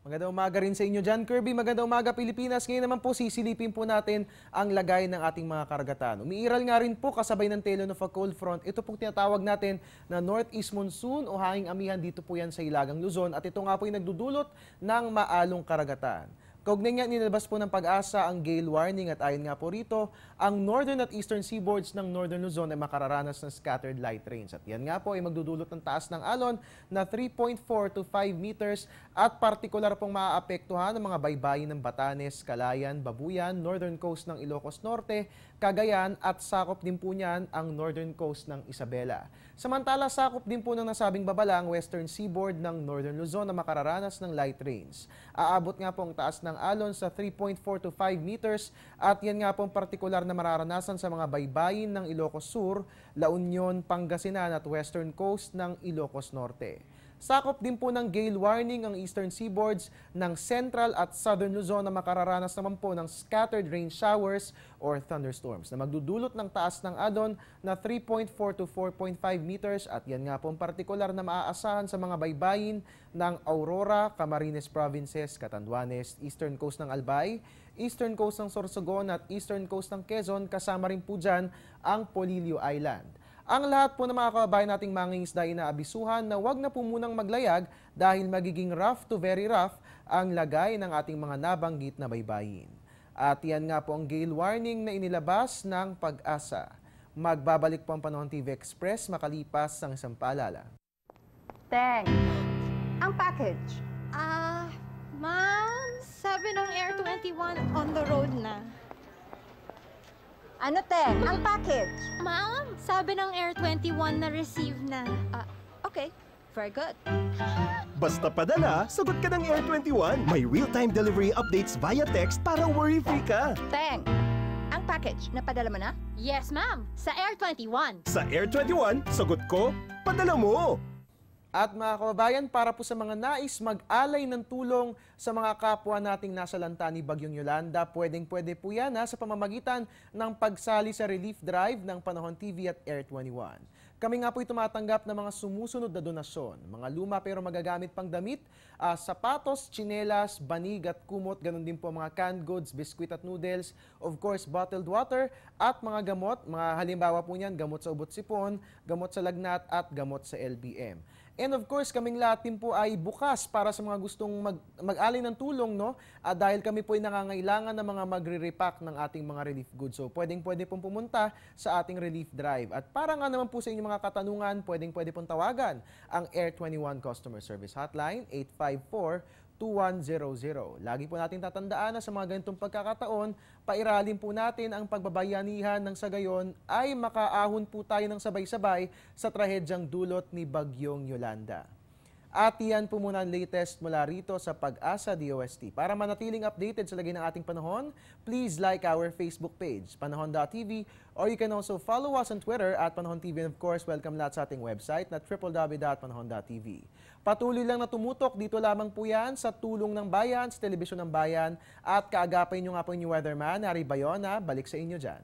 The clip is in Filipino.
Magandang umaga rin sa inyo dyan, Kirby. Magandang umaga, Pilipinas. Ngayon naman po, sisilipin po natin ang lagay ng ating mga karagatan. Umiiral nga rin po kasabay ng tail of a cold front. Ito po tinatawag natin na northeast monsoon o hanging amihan. Dito po yan sa Ilagang Luzon. At ito nga po yung nagdudulot ng maalong karagatan. Kaugnay nga, nilabas po ng Pag-asa ang gale warning at ayon nga po rito, ang northern at eastern seaboards ng northern Luzon ay makararanas ng scattered light rains. At yan nga po ay magdudulot ng taas ng alon na 3.4 to 5 meters at partikular pong maaapektuhan ng mga baybayin ng Batanes, Calayan, Babuyan, northern coast ng Ilocos Norte, Cagayan at sakop din po niyan ang northern coast ng Isabela. Samantala, sakop din po ng nasabing babala ang western seaboard ng northern Luzon na makararanas ng light rains. Aabot nga po ang taas ng alon sa 3.4 to 5 meters at yan nga po ang partikular na mararanasan sa mga baybayin ng Ilocos Sur, La Union, Pangasinan at western coast ng Ilocos Norte. Sakop din po ng gale warning ang eastern seaboards ng central at southern Luzon na makararanas naman po ng scattered rain showers or thunderstorms na magdudulot ng taas ng alon na 3.4 to 4.5 meters at yan nga po ang partikular na maaasahan sa mga baybayin ng Aurora, Camarines Provinces, Catanduanes, eastern coast ng Albay, eastern coast ng Sorsogon at eastern coast ng Quezon, kasama rin po dyan ang Polillo Island. Ang lahat po ng mga kababayan nating mangingisda ay inaabisuhan na wag na po munang maglayag dahil magiging rough to very rough ang lagay ng ating mga nabanggit na baybayin. At yan nga po ang gale warning na inilabas ng Pag-asa. Magbabalik po ang Panahon TV Express makalipas ng isang paalala. Teng, ang package. Ma'am, sabi ng Air 21 on the road na. Ano, Teng? Ang package. Ma'am, sabi ng Air 21 na receive na. Okay, very good. Basta padala, sagot ka ng Air 21. May real-time delivery updates via text para worry-free ka. Teng, ang package, napadala mo na? Yes, ma'am, sa Air 21. Sa Air 21, sagot ko, padala mo. At mga kababayan, para po sa mga nais mag-alay ng tulong sa mga kapwa nating nasa lanta ni Bagyong Yolanda, pwedeng-pwede po yan sa pamamagitan ng pagsali sa relief drive ng Panahon TV at Air 21. Kami nga po'y tumatanggap ng mga sumusunod na donasyon, mga luma pero magagamit pang damit, sapatos, tsinelas, banig at kumot, ganun din po mga canned goods, biskwit at noodles, of course bottled water at mga gamot, mga halimbawa po niyan, gamot sa ubot-sipon, gamot sa lagnat at gamot sa LBM. And of course, kaming lahat din po ay bukas para sa mga gustong mag-alay ng tulong, no? Dahil kami po ay nangangailangan ng mga magre-repack ng ating mga relief goods. So, pwedeng-pwede pong pumunta sa ating relief drive. At para nga naman po sa inyong mga katanungan, pwedeng-pwede pong tawagan ang Air 21 Customer Service Hotline 854-2100. Lagi po natin tatandaan na sa mga ganitong pagkakataon, pairalin po natin ang pagbabayanihan ng sa gayon ay makaahon po tayo ng sabay-sabay sa trahedyang dulot ni Bagyong Yolanda. At yan po muna ang latest mula rito sa Pag-asa DOST. Para manatiling updated sa lagay ng ating panahon, please like our Facebook page, panahon.tv, or you can also follow us on Twitter at Panahon TV, and of course, welcome lahat sa ating website na www.panahon.tv. Patuloy lang na tumutok, dito lamang po yan sa Tulong ng Bayan, sa Telebisyon ng Bayan, at kaagapay nyo nga po yung weatherman, Harry Bayona, balik sa inyo dyan.